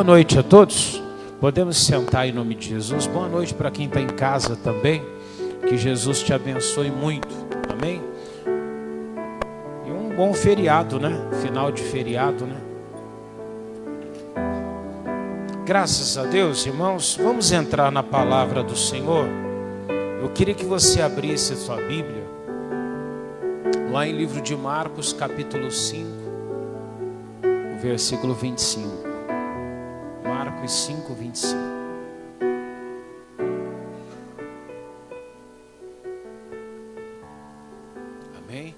Boa noite a todos. Podemos sentar em nome de Jesus. Boa noite para quem está em casa também. Que Jesus te abençoe muito. Amém? E um bom feriado, né? Final de feriado, né? Graças a Deus, irmãos. Vamos entrar na palavra do Senhor. Eu queria que você abrisse a sua Bíblia lá em livro de Marcos, capítulo 5, versículo 25. Marcos 5, 25. Amém?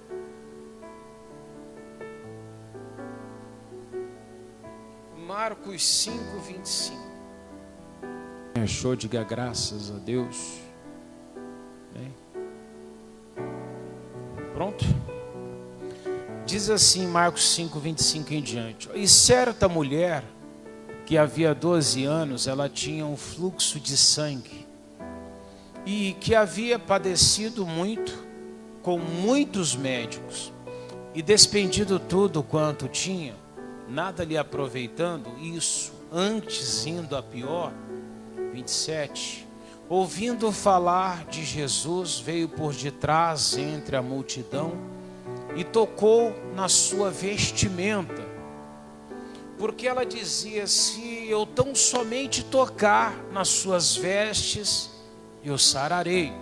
Marcos 5, 25. Achou? Diga graças a Deus. Amém? Pronto? Diz assim, Marcos 5, 25 em diante. E certa mulher, que havia 12 anos, ela tinha um fluxo de sangue, e que havia padecido muito, com muitos médicos, e despendido tudo quanto tinha, nada lhe aproveitando, isso, antes indo a pior. 27. Ouvindo falar de Jesus, veio por detrás entre a multidão, e tocou na sua vestimenta, porque ela dizia: se eu tão somente tocar nas suas vestes, eu sararei.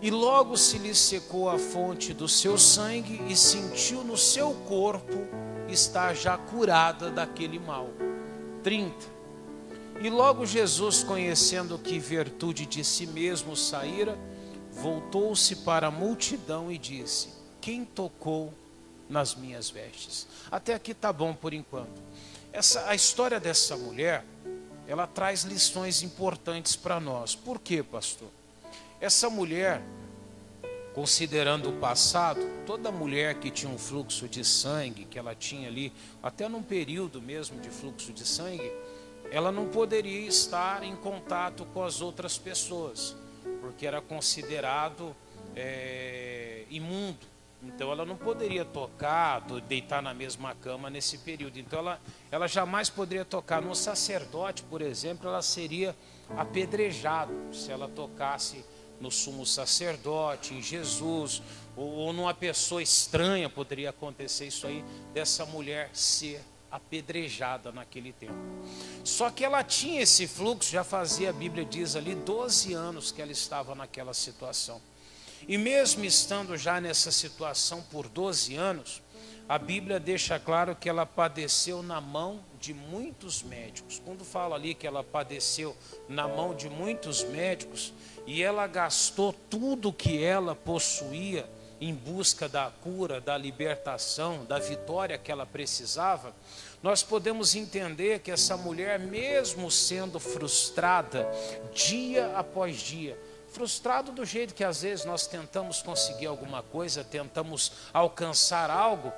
E logo se lhe secou a fonte do seu sangue, e sentiu no seu corpo estar já curada daquele mal. 30. E logo Jesus, conhecendo que virtude de si mesmo saíra, voltou-se para a multidão e disse: quem tocou nas minhas vestes? Até aqui tá bom por enquanto. A história dessa mulher, ela traz lições importantes para nós. Por quê, pastor? Essa mulher, considerando o passado, toda mulher que tinha um fluxo de sangue, que ela tinha ali, até num período mesmo de fluxo de sangue, ela não poderia estar em contato com as outras pessoas, porque era considerado imundo. Então ela não poderia tocar, deitar na mesma cama nesse período. Então ela jamais poderia tocar. No sacerdote, por exemplo, ela seria apedrejada se ela tocasse no sumo sacerdote, em Jesus, ou numa pessoa estranha. Poderia acontecer isso aí, dessa mulher ser apedrejada naquele tempo. Só que ela tinha esse fluxo, já fazia, a Bíblia diz ali, 12 anos que ela estava naquela situação. E mesmo estando já nessa situação por 12 anos, a Bíblia deixa claro que ela padeceu na mão de muitos médicos. Quando fala ali que ela padeceu na mão de muitos médicos, e ela gastou tudo que ela possuía em busca da cura, da libertação, da vitória que ela precisava, nós podemos entender que essa mulher, mesmo sendo frustrada dia após dia, frustrado do jeito que às vezes nós tentamos conseguir alguma coisa, tentamos alcançar algo,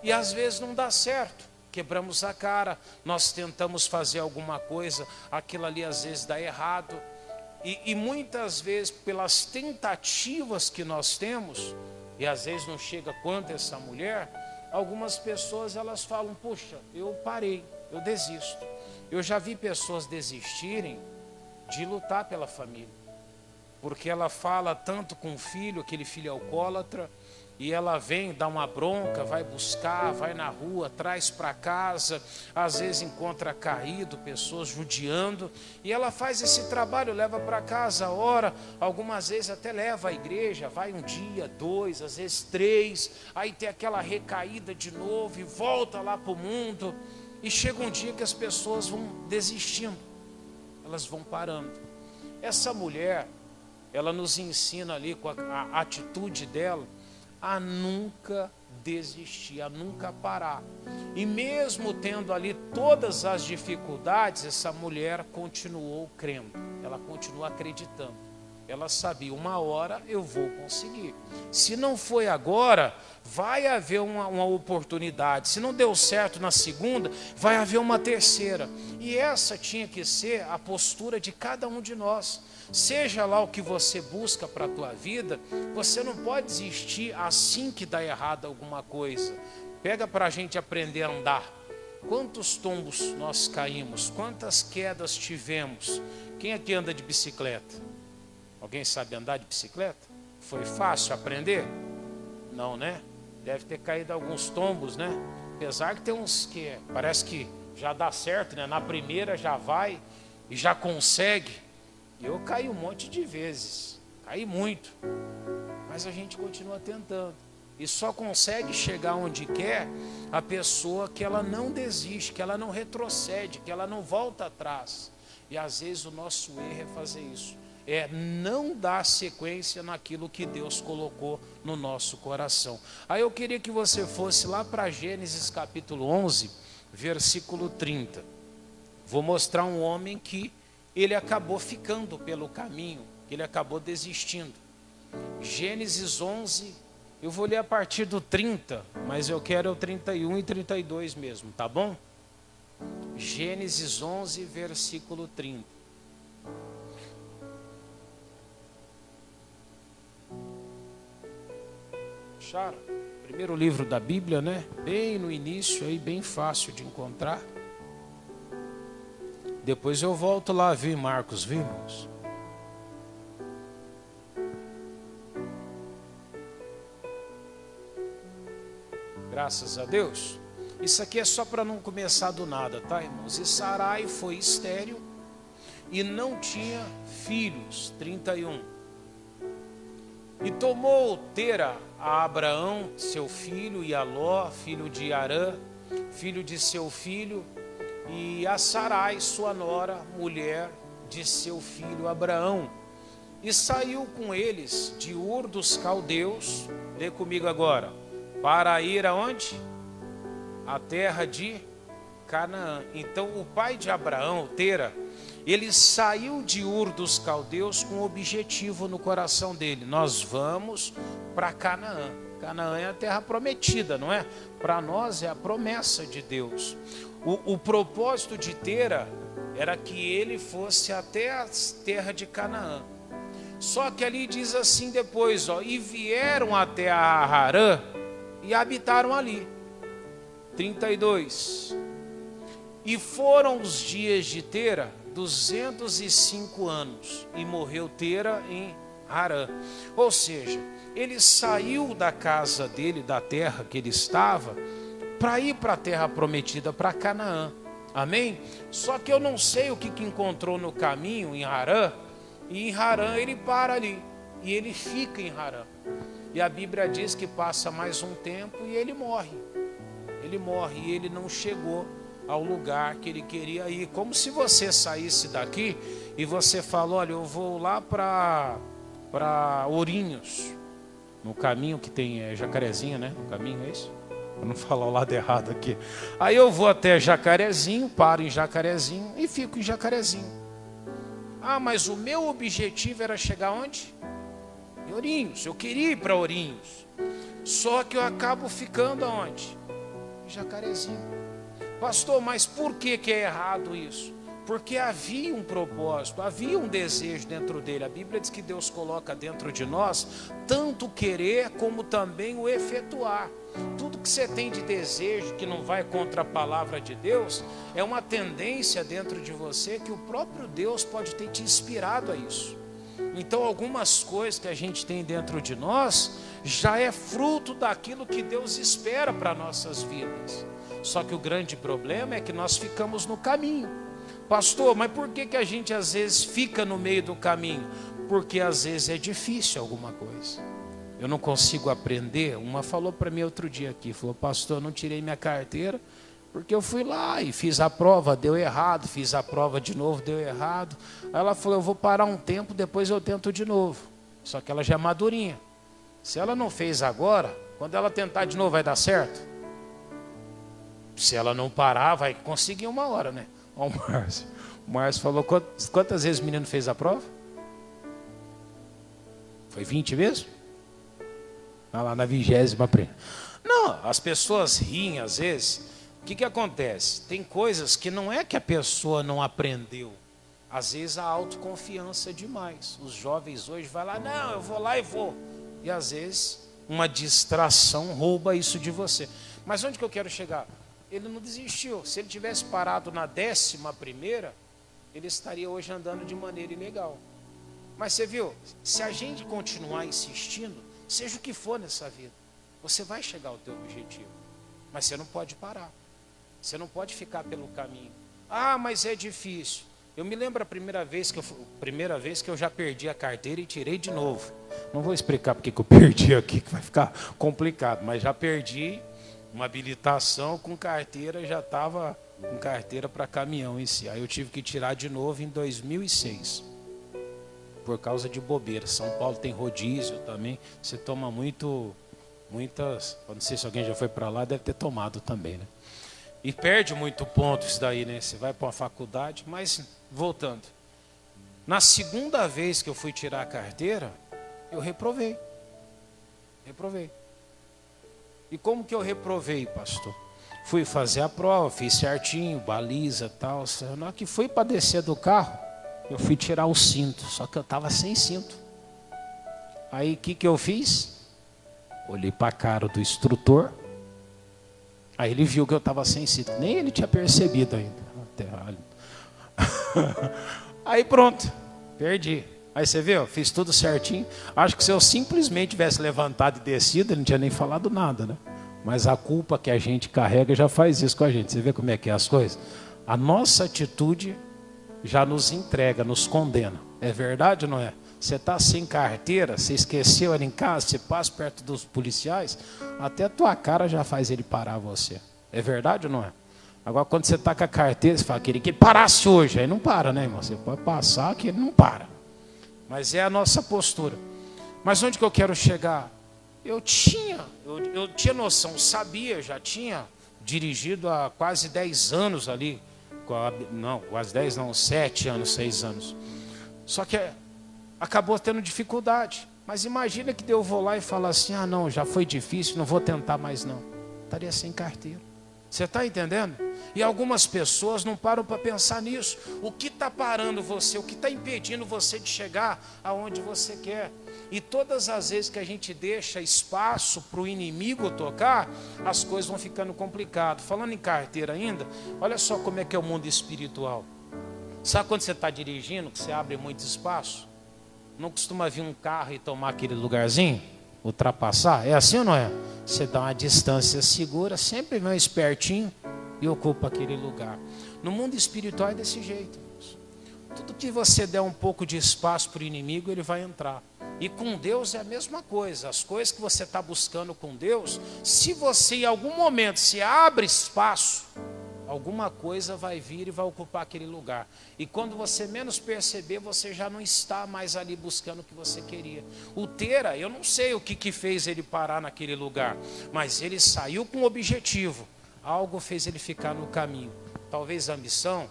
e às vezes não dá certo, quebramos a cara, nós tentamos fazer alguma coisa, aquilo ali às vezes dá errado, e muitas vezes pelas tentativas que nós temos, e às vezes não chega quanto essa mulher, algumas pessoas elas falam: puxa, eu parei, eu desisto. Eu já vi pessoas desistirem de lutar pela família, porque ela fala tanto com o filho, aquele filho alcoólatra, e ela vem, dá uma bronca, vai buscar, vai na rua, traz para casa, às vezes encontra caído, pessoas judiando, e ela faz esse trabalho, leva para casa, ora, algumas vezes até leva à igreja, vai um dia, 2, às vezes 3, aí tem aquela recaída de novo, e volta lá para o mundo, e chega um dia que as pessoas vão desistindo, elas vão parando. Essa mulher, ela nos ensina ali com a atitude dela, a nunca desistir, a nunca parar. E mesmo tendo ali todas as dificuldades, essa mulher continuou crendo, ela continuou acreditando. Ela sabia, uma hora eu vou conseguir. Se não foi agora, vai haver uma oportunidade. Se não deu certo na segunda, vai haver uma terceira. E essa tinha que ser a postura de cada um de nós. Seja lá o que você busca para a tua vida, você não pode desistir assim que dá errado alguma coisa. Pega para a gente aprender a andar. Quantos tombos nós caímos? Quantas quedas tivemos? Quem aqui anda de bicicleta? Alguém sabe andar de bicicleta? Foi fácil aprender? Não, né? Deve ter caído alguns tombos, né? Apesar que tem uns que parece que já dá certo, né? Na primeira já vai e já consegue. Eu caí um monte de vezes, caí muito. Mas a gente continua tentando. E só consegue chegar onde quer a pessoa que ela não desiste, que ela não retrocede, que ela não volta atrás. E às vezes o nosso erro é fazer isso. É não dar sequência naquilo que Deus colocou no nosso coração. Aí eu queria que você fosse lá para Gênesis capítulo 11, versículo 30. Vou mostrar um homem que ele acabou ficando pelo caminho, ele acabou desistindo. Gênesis 11, eu vou ler a partir do 30, mas eu quero o 31 e 32 mesmo, tá bom? Gênesis 11, versículo 30. Acharam? Primeiro livro da Bíblia, né? Bem no início, aí bem fácil de encontrar. Depois eu volto lá, viu, Marcos, viu, irmãos? Graças a Deus. Isso aqui é só para não começar do nada, tá, irmãos? E Sarai foi estéril e não tinha filhos. 31. E tomou Tera a Abraão, seu filho, e a Ló, filho de Arã, filho de seu filho, e a Sarai, sua nora, mulher de seu filho Abraão. E saiu com eles de Ur dos Caldeus, lê comigo agora, para ir aonde? A terra de Canaã. Então o pai de Abraão, Tera, ele saiu de Ur dos Caldeus com um objetivo no coração dele: nós vamos para Canaã. Canaã é a terra prometida, não é? Para nós é a promessa de Deus. O propósito de Tera era que ele fosse até a terra de Canaã. Só que ali diz assim depois, ó, e vieram até a Harã e habitaram ali. 32. E foram os dias de Tera 205 anos, e morreu Tera em Harã. Ou seja, ele saiu da casa dele, da terra que ele estava, para ir para a terra prometida, para Canaã. Amém? Só que eu não sei o que encontrou no caminho em Harã, e em Harã ele para ali, e ele fica em Harã. E a Bíblia diz que passa mais um tempo e ele morre. Ele morre e ele não chegou ao lugar que ele queria ir. Como se você saísse daqui e você falou: olha, eu vou lá para Ourinhos, no caminho que tem Jacarezinho, né? No caminho é isso? Para não falar o lado errado aqui. Aí eu vou até Jacarezinho, paro em Jacarezinho e fico em Jacarezinho. Ah, mas o meu objetivo era chegar onde? Em Ourinhos. Eu queria ir para Ourinhos. Só que eu acabo ficando aonde? Em Jacarezinho. Pastor, mas por que é errado isso? Porque havia um propósito, havia um desejo dentro dele. A Bíblia diz que Deus coloca dentro de nós tanto o querer como também o efetuar. Tudo que você tem de desejo que não vai contra a palavra de Deus é uma tendência dentro de você que o próprio Deus pode ter te inspirado a isso. Então algumas coisas que a gente tem dentro de nós já é fruto daquilo que Deus espera para nossas vidas. Só que o grande problema é que nós ficamos no caminho. Pastor, mas por que a gente às vezes fica no meio do caminho? Porque às vezes é difícil alguma coisa. Eu não consigo aprender. Uma falou para mim outro dia aqui, falou: pastor, eu não tirei minha carteira porque eu fui lá e fiz a prova, deu errado, fiz a prova de novo, deu errado. Aí ela falou: eu vou parar um tempo, depois eu tento de novo. Só que ela já é madurinha. Se ela não fez agora, quando ela tentar de novo vai dar certo? Se ela não parar, vai conseguir uma hora, né? Olha o Márcio. O Márcio falou: quantas vezes o menino fez a prova? Foi 20 mesmo? Vai lá na 20ª. Não, as pessoas riem às vezes. O que acontece? Tem coisas que não é que a pessoa não aprendeu. Às vezes a autoconfiança é demais. Os jovens hoje vão lá: não, eu vou lá e vou. E às vezes uma distração rouba isso de você. Mas onde que eu quero chegar? Ele não desistiu. Se ele tivesse parado na 11ª, ele estaria hoje andando de maneira ilegal. Mas você viu, se a gente continuar insistindo, seja o que for nessa vida, você vai chegar ao teu objetivo. Mas você não pode parar. Você não pode ficar pelo caminho. Ah, mas é difícil. Eu me lembro a primeira vez que eu já perdi a carteira e tirei de novo. Não vou explicar porque que eu perdi aqui, que vai ficar complicado, mas já perdi uma habilitação com carteira, já estava com carteira para caminhão em si. Aí eu tive que tirar de novo em 2006, por causa de bobeira. São Paulo tem rodízio também, você toma muitas, não sei se alguém já foi para lá, deve ter tomado também, né? E perde muito ponto isso daí, né? Você vai para uma faculdade, mas voltando. Na segunda vez que eu fui tirar a carteira, eu reprovei. Reprovei. E como que eu reprovei, pastor? Fui fazer a prova, fiz certinho, baliza e tal. Na hora que fui para descer do carro, eu fui tirar o cinto, só que eu estava sem cinto. Aí o que eu fiz? Olhei para a cara do instrutor. Aí ele viu que eu estava sem cinto. Nem ele tinha percebido ainda. Aí pronto, perdi. Aí você vê, fiz tudo certinho. Acho que se eu simplesmente tivesse levantado e descido, ele não tinha nem falado nada, né? Mas a culpa que a gente carrega já faz isso com a gente. Você vê como é que é as coisas? A nossa atitude já nos entrega, nos condena. É verdade ou não é? Você está sem carteira, você esqueceu ela em casa, você passa perto dos policiais, até a tua cara já faz ele parar você. É verdade ou não é? Agora, quando você está com a carteira, você fala, queria que ele parasse hoje. Aí não para, né, irmão? Você pode passar que ele não para. Mas é a nossa postura. Mas onde que eu quero chegar? Eu tinha noção, sabia, já tinha dirigido há quase 10 anos ali. Não, quase 10 não, 7 anos, 6 anos. Só que acabou tendo dificuldade. Mas imagina que eu vou lá e falar assim, ah não, já foi difícil, não vou tentar mais não. Estaria sem carteira. Você está entendendo? E algumas pessoas não param para pensar nisso. O que está parando você? O que está impedindo você de chegar aonde você quer? E todas as vezes que a gente deixa espaço para o inimigo tocar, as coisas vão ficando complicadas. Falando em carteira ainda, olha só como é que é o mundo espiritual. Sabe quando você está dirigindo, que você abre muito espaço? Não costuma vir um carro e tomar aquele lugarzinho? Ultrapassar? É assim ou não é? Você dá uma distância segura, sempre vem um espertinho e ocupa aquele lugar. No mundo espiritual é desse jeito. Tudo que você der um pouco de espaço para o inimigo, ele vai entrar. E com Deus é a mesma coisa. As coisas que você está buscando com Deus, se você em algum momento se abre espaço, alguma coisa vai vir e vai ocupar aquele lugar. E quando você menos perceber, você já não está mais ali buscando o que você queria. O Tera, eu não sei o que fez ele parar naquele lugar, mas ele saiu com um objetivo. Algo fez ele ficar no caminho. Talvez a ambição,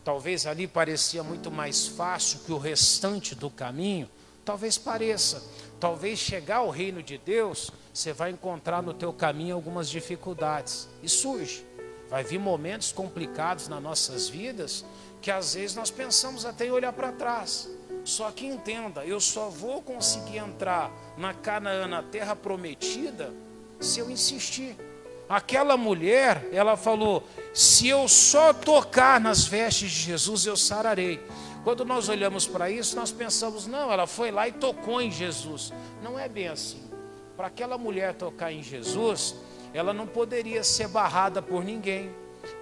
talvez ali parecia muito mais fácil que o restante do caminho. Talvez pareça. Talvez chegar ao reino de Deus, você vai encontrar no teu caminho algumas dificuldades. E surge. Vai vir momentos complicados nas nossas vidas, que às vezes nós pensamos até em olhar para trás. Só que entenda, eu só vou conseguir entrar na Canaã, na terra prometida, se eu insistir. Aquela mulher, ela falou, se eu só tocar nas vestes de Jesus, eu sararei. Quando nós olhamos para isso, nós pensamos, não, ela foi lá e tocou em Jesus. Não é bem assim. Para aquela mulher tocar em Jesus, ela não poderia ser barrada por ninguém.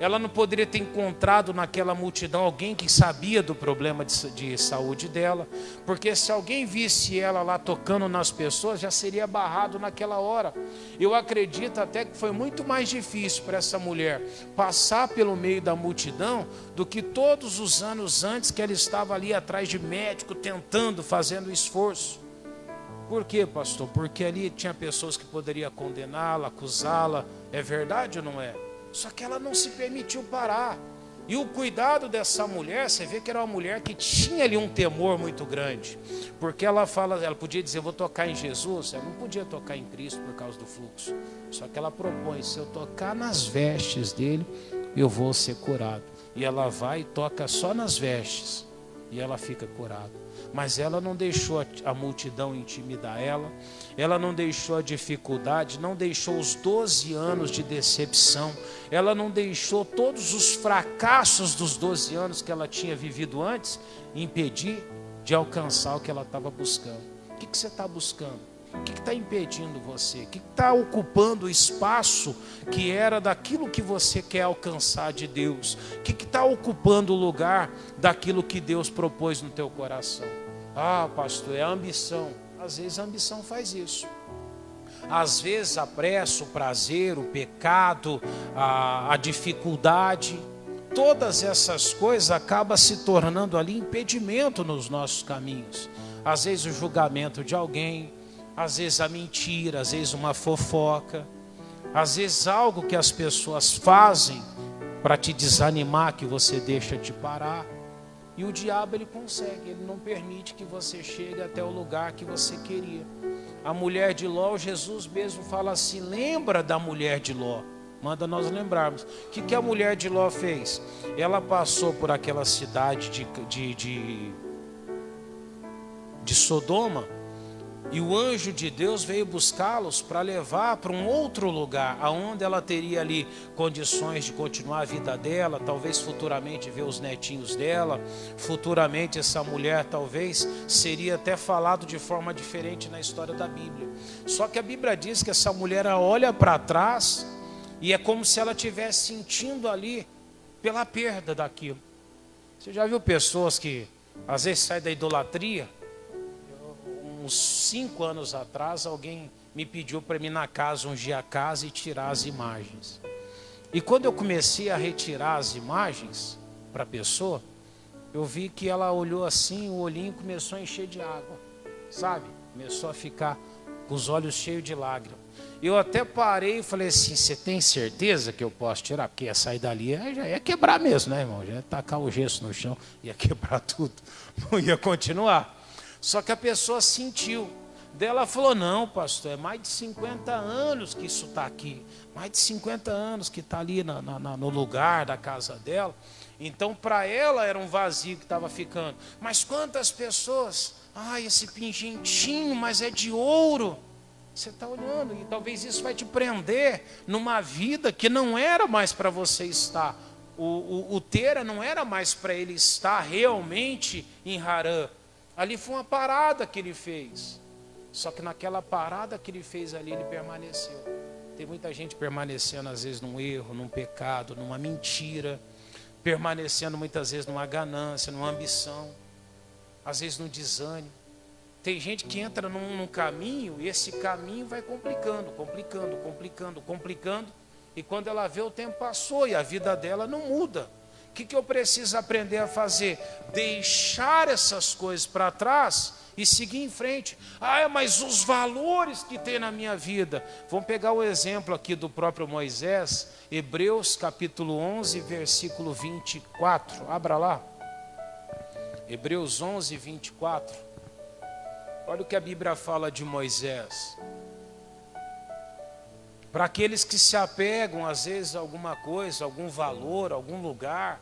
Ela não poderia ter encontrado naquela multidão alguém que sabia do problema de saúde dela. Porque se alguém visse ela lá tocando nas pessoas, já seria barrado naquela hora. Eu acredito até que foi muito mais difícil para essa mulher passar pelo meio da multidão do que todos os anos antes que ela estava ali atrás de médico, tentando, fazendo esforço. Por quê, pastor? Porque ali tinha pessoas que poderiam condená-la, acusá-la. É verdade ou não é? Só que ela não se permitiu parar. E o cuidado dessa mulher, você vê que era uma mulher que tinha ali um temor muito grande. Porque ela podia dizer, eu vou tocar em Jesus. Ela não podia tocar em Cristo por causa do fluxo. Só que ela propõe, se eu tocar nas vestes dele, eu vou ser curado. E ela vai e toca só nas vestes. e ela fica curada. Mas ela não deixou a multidão intimidar ela, ela não deixou a dificuldade, não deixou os 12 anos de decepção, ela não deixou todos os fracassos dos 12 anos que ela tinha vivido antes impedir de alcançar o que ela estava buscando. O que você está buscando? O que está impedindo você? O que está ocupando o espaço que era daquilo que você quer alcançar de Deus? O que está ocupando o lugar daquilo que Deus propôs no teu coração? Ah, pastor, é a ambição. Às vezes a ambição faz isso. Às vezes a pressa, o prazer, o pecado, a dificuldade, todas essas coisas acabam se tornando ali impedimento nos nossos caminhos. Às vezes o julgamento de alguém, às vezes a mentira, às vezes uma fofoca, às vezes algo que as pessoas fazem para te desanimar, que você deixa de parar. E o diabo, ele consegue, ele não permite que você chegue até o lugar que você queria. A mulher de Ló, Jesus mesmo fala assim, lembra da mulher de Ló. Manda nós lembrarmos. O que a mulher de Ló fez? Ela passou por aquela cidade de Sodoma, e o anjo de Deus veio buscá-los para levar para um outro lugar, aonde ela teria ali condições de continuar a vida dela, talvez futuramente ver os netinhos dela, futuramente essa mulher talvez seria até falado de forma diferente na história da Bíblia. Só que a Bíblia diz que essa mulher olha para trás e é como se ela estivesse sentindo ali pela perda daquilo. Você já viu pessoas que às vezes saem da idolatria? Uns 5 anos atrás, alguém me pediu para mim na casa, ungir a casa e tirar as imagens. E quando eu comecei a retirar as imagens para a pessoa, eu vi que ela olhou assim, o olhinho começou a encher de água, sabe? Começou a ficar com os olhos cheios de lágrimas. Eu até parei e falei assim, você tem certeza que eu posso tirar? Porque ia sair dali, já ia quebrar mesmo, né, irmão? Já ia tacar o gesso no chão, ia quebrar tudo, não ia continuar. Só que a pessoa sentiu. Daí ela falou, não, pastor, é mais de 50 anos que isso está aqui. Mais de 50 anos que está ali no lugar da casa dela. Então, para ela era um vazio que estava ficando. Mas quantas pessoas, esse pingentinho, mas é de ouro. Você está olhando e talvez isso vai te prender numa vida que não era mais para você estar. O Tera não era mais para ele estar realmente em Harã. Ali foi uma parada que ele fez. Só que naquela parada que ele fez ali, ele permaneceu. Tem muita gente permanecendo às vezes num erro, num pecado, numa mentira. Permanecendo muitas vezes numa ganância, numa ambição. Às vezes no desânimo. Tem gente que entra num caminho e esse caminho vai complicando. E quando ela vê, o tempo passou e a vida dela não muda. O que eu preciso aprender a fazer? Deixar essas coisas para trás e seguir em frente. Mas os valores que tem na minha vida. Vamos pegar o exemplo aqui do próprio Moisés, Hebreus capítulo 11, versículo 24. Abra lá. Hebreus 11, 24. Olha o que a Bíblia fala de Moisés. Para aqueles que se apegam às vezes a alguma coisa, algum valor, algum lugar.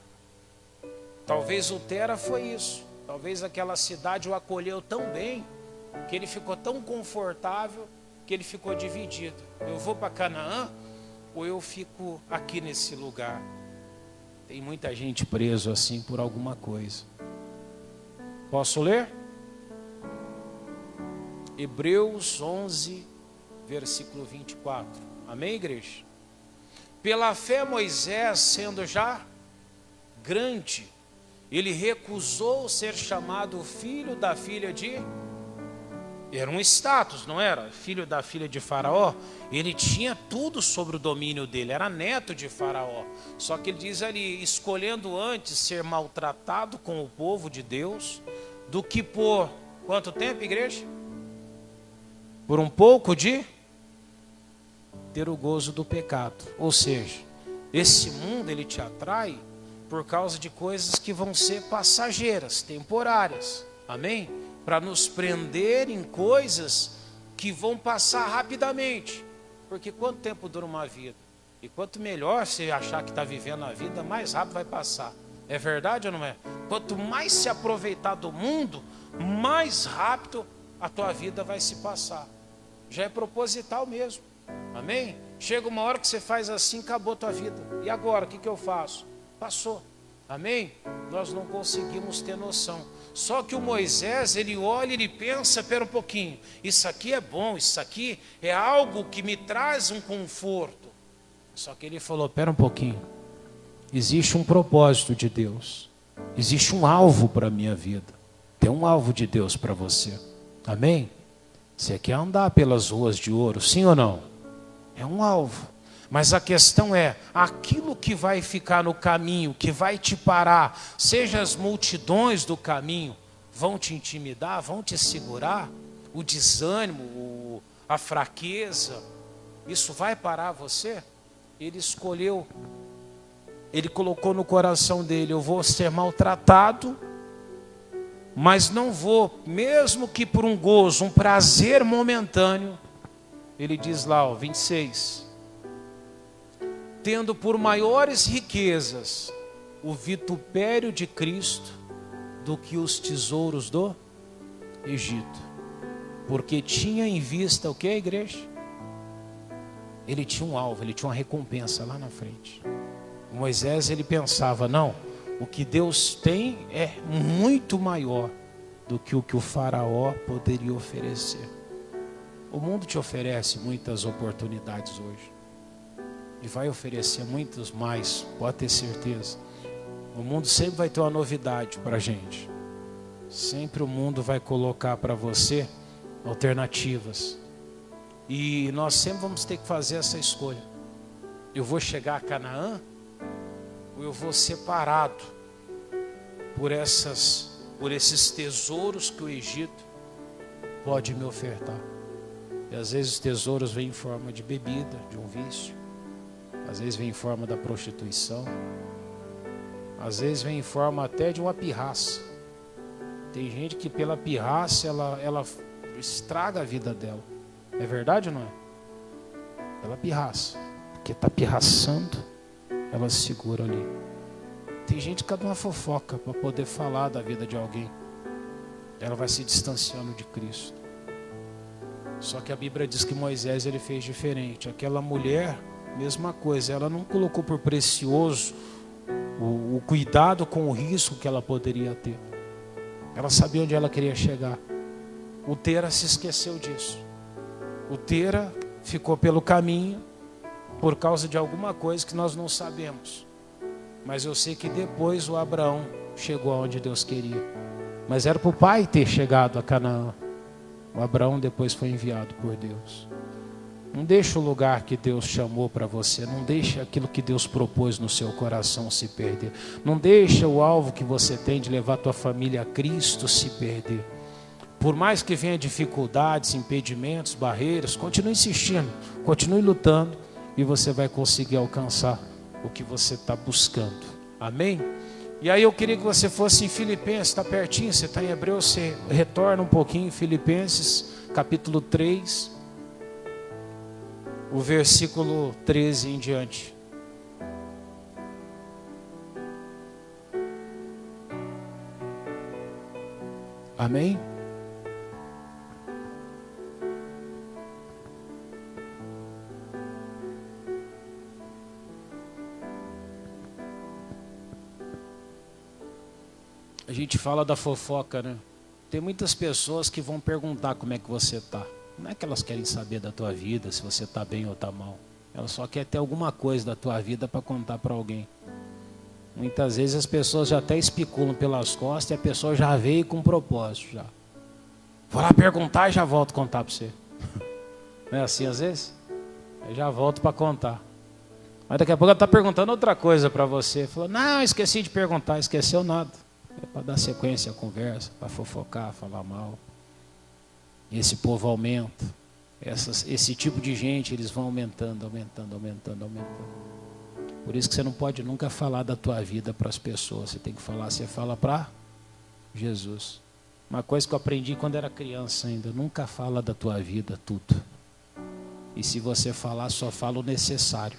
Talvez o Tera foi isso. Talvez aquela cidade o acolheu tão bem, que ele ficou tão confortável, que ele ficou dividido. Eu vou para Canaã ou eu fico aqui nesse lugar? Tem muita gente preso assim por alguma coisa. Posso ler? Hebreus 11, versículo 24. Amém, igreja? Pela fé Moisés, sendo já grande, ele recusou ser chamado filho da filha de... Era um status, não era? Filho da filha de Faraó. Ele tinha tudo sobre o domínio dele, era neto de Faraó. Só que ele diz ali, escolhendo antes ser maltratado com o povo de Deus, do que por... Quanto tempo, igreja? Por um pouco de... ter o gozo do pecado. Ou seja, esse mundo ele te atrai por causa de coisas que vão ser passageiras, temporárias. Amém? Para nos prender em coisas que vão passar rapidamente. Porque quanto tempo dura uma vida? E quanto melhor você achar que está vivendo a vida, mais rápido vai passar. É verdade ou não é? Quanto mais se aproveitar do mundo, mais rápido a tua vida vai se passar. Já é proposital mesmo. Amém? Chega uma hora que você faz assim, acabou a tua vida. E agora, o que eu faço? Passou. Amém? Nós não conseguimos ter noção. Só que o Moisés, ele olha e ele pensa, espera um pouquinho, isso aqui é bom, isso aqui é algo que me traz um conforto. Só que ele falou, espera um pouquinho, existe um propósito de Deus, existe um alvo para a minha vida, tem um alvo de Deus para você. Amém? Você quer andar pelas ruas de ouro, sim ou não? É um alvo. Mas a questão é, aquilo que vai ficar no caminho, que vai te parar, seja as multidões do caminho, vão te intimidar, vão te segurar, o desânimo, a fraqueza, isso vai parar você? Ele escolheu, ele colocou no coração dele, eu vou ser maltratado, mas não vou, mesmo que por um gozo, um prazer momentâneo, ele diz lá, 26, tendo por maiores riquezas o vitupério de Cristo do que os tesouros do Egito. Porque tinha em vista o que, igreja? Ele tinha um alvo, ele tinha uma recompensa lá na frente. Moisés, ele pensava, não, o que Deus tem é muito maior do que o faraó poderia oferecer. O mundo te oferece muitas oportunidades hoje. E vai oferecer muitos mais, pode ter certeza. O mundo sempre vai ter uma novidade para a gente. Sempre o mundo vai colocar para você alternativas. E nós sempre vamos ter que fazer essa escolha. Eu vou chegar a Canaã ou eu vou ser parado por esses tesouros que o Egito pode me ofertar. E às vezes os tesouros vêm em forma de bebida, de um vício. Às vezes vem em forma da prostituição. Às vezes vem em forma até de uma pirraça. Tem gente que pela pirraça ela estraga a vida dela. É verdade ou não é? Pela pirraça. Porque está pirraçando, ela se segura ali. Tem gente que dá uma fofoca para poder falar da vida de alguém. Ela vai se distanciando de Cristo. Só que a Bíblia diz que Moisés ele fez diferente. Aquela mulher, mesma coisa, ela não colocou por precioso o cuidado com o risco que ela poderia ter. Ela sabia onde ela queria chegar. O Tera se esqueceu disso. O Tera ficou pelo caminho por causa de alguma coisa que nós não sabemos. Mas eu sei que depois o Abraão chegou aonde Deus queria. Mas era para o pai ter chegado a Canaã. O Abraão depois foi enviado por Deus. Não deixe o lugar que Deus chamou para você. Não deixe aquilo que Deus propôs no seu coração se perder. Não deixe o alvo que você tem de levar a tua família a Cristo se perder. Por mais que venha dificuldades, impedimentos, barreiras, continue insistindo, continue lutando e você vai conseguir alcançar o que você está buscando. Amém? E aí eu queria que você fosse em Filipenses, está pertinho, você está em Hebreus, você retorna um pouquinho em Filipenses, capítulo 3, o versículo 13 em diante. Amém? A gente fala da fofoca, né? Tem muitas pessoas que vão perguntar como é que você está. Não é que elas querem saber da tua vida, se você está bem ou está mal. Elas só querem ter alguma coisa da tua vida para contar para alguém. Muitas vezes as pessoas já até especulam pelas costas e a pessoa já veio com um propósito. Já. Vou lá perguntar e já volto contar para você. Não é assim às vezes? Eu já volto para contar. Mas daqui a pouco ela está perguntando outra coisa para você. Falou, não, esqueci de perguntar. Esqueceu nada. É para dar sequência à conversa, para fofocar, falar mal. E esse povo aumenta. Esse tipo de gente, eles vão aumentando. Por isso que você não pode nunca falar da tua vida para as pessoas. Você tem que falar, você fala para Jesus. Uma coisa que eu aprendi quando era criança ainda. Nunca fala da tua vida tudo. E se você falar, só fala o necessário.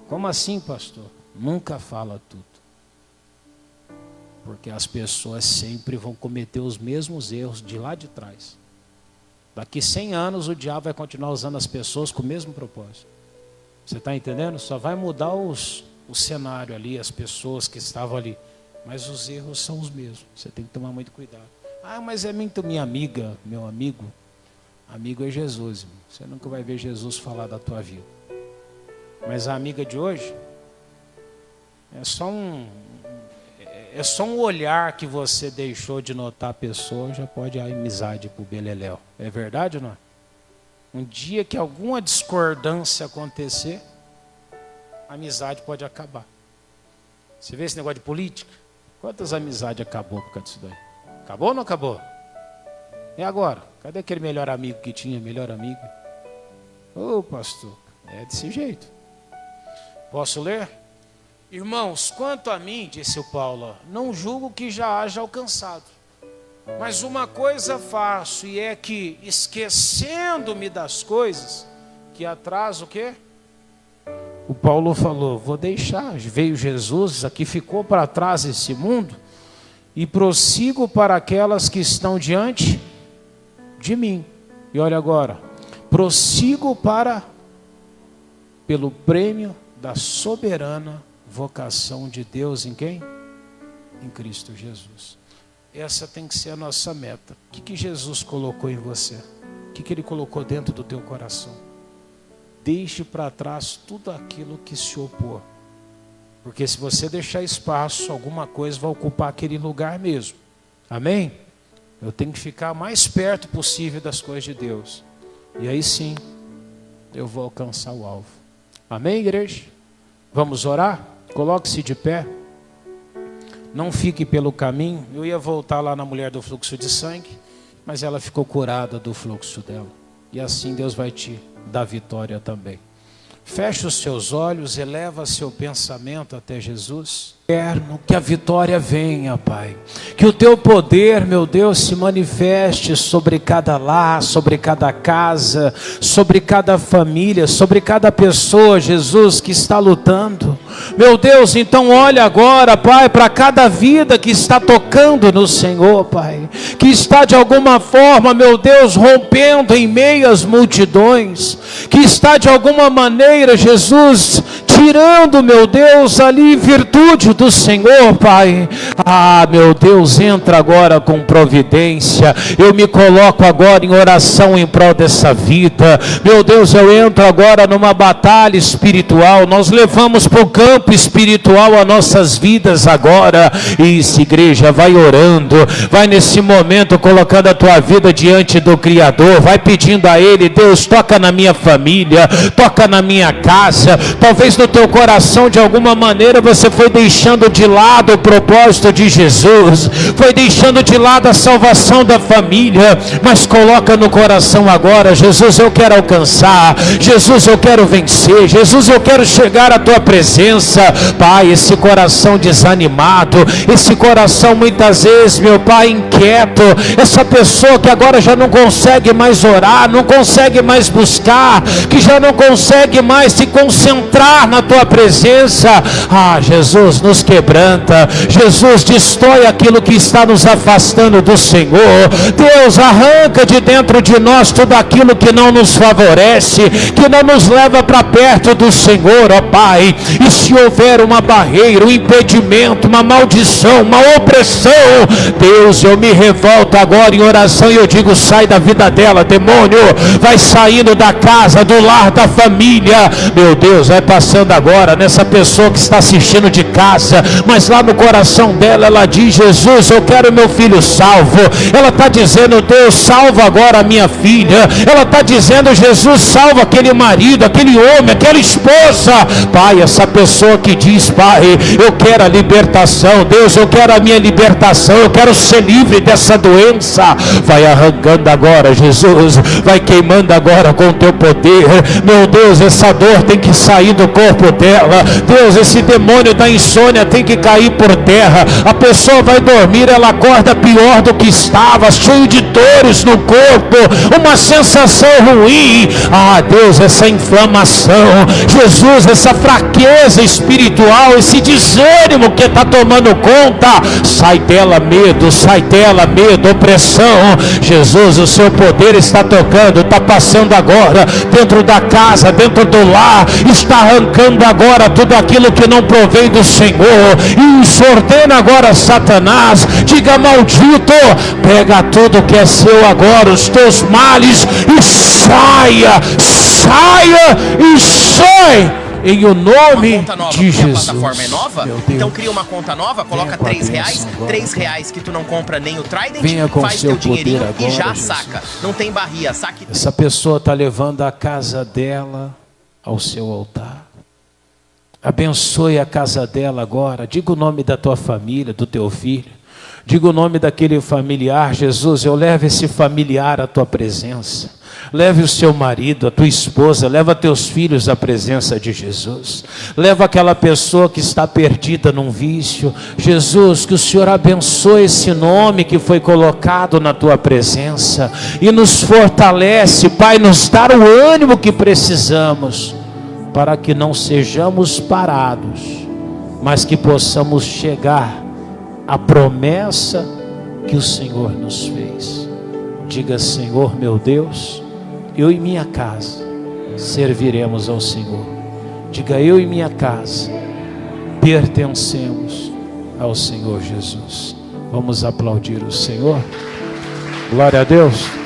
Como assim, pastor? Nunca fala tudo. Porque as pessoas sempre vão cometer os mesmos erros de lá de trás. Daqui 100 anos o diabo vai continuar usando as pessoas com o mesmo propósito. Você está entendendo? Só vai mudar o cenário ali, as pessoas que estavam ali. Mas os erros são os mesmos. Você tem que tomar muito cuidado. Ah, mas é muito minha amiga, meu amigo. Amigo é Jesus, irmão. Você nunca vai ver Jesus falar da tua vida. Mas a amiga de hoje é só um olhar que você deixou de notar a pessoa, já pode a amizade pro beleléu. É verdade ou não? Um dia que alguma discordância acontecer, a amizade pode acabar. Você vê esse negócio de política? Quantas amizades acabou por causa disso daí? Acabou ou não acabou? E agora? Cadê aquele melhor amigo que tinha, melhor amigo? Ô pastor, é desse jeito. Posso ler? Irmãos, quanto a mim, disse o Paulo, não julgo que já haja alcançado. Mas uma coisa faço, e é que, esquecendo-me das coisas, que atrás o quê? O Paulo falou, vou deixar, veio Jesus, aqui ficou para trás esse mundo, e prossigo para aquelas que estão diante de mim. E olha agora, prossigo pelo prêmio da soberana vocação de Deus em quem? Em Cristo Jesus. Essa tem que ser a nossa meta. O que Jesus colocou em você? O que Ele colocou dentro do teu coração? Deixe para trás tudo aquilo que se opor. Porque se você deixar espaço, alguma coisa vai ocupar aquele lugar mesmo. Amém? Eu tenho que ficar mais perto possível das coisas de Deus. E aí sim, eu vou alcançar o alvo. Amém, igreja? Vamos orar? Coloque-se de pé. Não fique pelo caminho. Eu ia voltar lá na mulher do fluxo de sangue, mas ela ficou curada do fluxo dela. E assim Deus vai te dar vitória também. Feche os seus olhos, eleva seu pensamento até Jesus. Que a vitória venha, Pai. Que o teu poder, meu Deus, se manifeste sobre cada lar, sobre cada casa, sobre cada família, sobre cada pessoa, Jesus, que está lutando. Meu Deus, então olha agora, Pai, para cada vida que está tocando no Senhor, Pai. Que está de alguma forma, meu Deus, rompendo em meio às multidões. Que está de alguma maneira, Jesus, tirando, meu Deus, ali virtude do Senhor, Pai. Ah, meu Deus, entra agora com providência. Eu me coloco agora em oração em prol dessa vida. Meu Deus, eu entro agora numa batalha espiritual. Nós levamos para o campo espiritual as nossas vidas agora. Isso, igreja, vai orando. Vai nesse momento colocando a tua vida diante do Criador. Vai pedindo a Ele, Deus, toca na minha família, toca na minha casa. Talvez no teu coração, de alguma maneira, você foi deixando de lado o propósito de Jesus, foi deixando de lado a salvação da família, mas coloca no coração agora: Jesus, eu quero alcançar, Jesus, eu quero vencer, Jesus, eu quero chegar à tua presença. Pai, esse coração desanimado, esse coração muitas vezes, meu Pai, inquieto, essa pessoa que agora já não consegue mais orar, não consegue mais buscar, que já não consegue mais se concentrar na tua presença. Ah, Jesus, nos quebranta, Jesus, destrói aquilo que está nos afastando do Senhor. Deus, arranca de dentro de nós tudo aquilo que não nos favorece, que não nos leva para perto do Senhor, ó Pai. E se houver uma barreira, um impedimento, uma maldição, uma opressão, Deus, eu me revolto agora em oração e eu digo: sai da vida dela, demônio, vai saindo da casa, do lar, da família. Meu Deus, vai passando agora nessa pessoa que está assistindo de casa, mas lá no coração dela ela diz: Jesus, eu quero meu filho salvo. Ela está dizendo: Deus, salva agora a minha filha. Ela está dizendo: Jesus, salva aquele marido, aquele homem, aquela esposa. Pai, essa pessoa que diz: Pai, eu quero a libertação, Deus, eu quero a minha libertação, eu quero ser livre dessa doença. Vai arrancando agora, Jesus, vai queimando agora com o teu poder. Meu Deus, essa dor tem que sair do corpo corpo dela. Deus, esse demônio da insônia tem que cair por terra. A pessoa vai dormir, ela acorda pior do que estava, cheio de dores no corpo, uma sensação ruim. Ah, Deus, essa inflamação, Jesus, essa fraqueza espiritual, esse desânimo que está tomando conta, sai dela medo, opressão. Jesus, o seu poder está tocando, está passando agora dentro da casa, dentro do lar, está arrancando agora tudo aquilo que não provém do Senhor. Isso, ordena agora Satanás, diga: maldito, pega tudo que é seu agora, os teus males, e saia e sai em o nome de Jesus. A plataforma é nova, então cria uma conta nova, coloca R$3, R$3 que tu não compra nem o Trident, faz teu dinheirinho agora, e já saca. Não tem barriga, saque. Essa pessoa está levando a casa dela ao seu altar. Abençoe a casa dela agora. Diga o nome da tua família, do teu filho. Diga o nome daquele familiar. Jesus, eu levo esse familiar à tua presença. Leve o seu marido, a tua esposa, leva teus filhos à presença de Jesus. Leva aquela pessoa que está perdida num vício. Jesus, que o Senhor abençoe esse nome que foi colocado na tua presença e nos fortalece, Pai, nos dá o ânimo que precisamos para que não sejamos parados, mas que possamos chegar à promessa que o Senhor nos fez. Diga: Senhor meu Deus, eu e minha casa serviremos ao Senhor. Diga: eu e minha casa pertencemos ao Senhor Jesus. Vamos aplaudir o Senhor. Glória a Deus.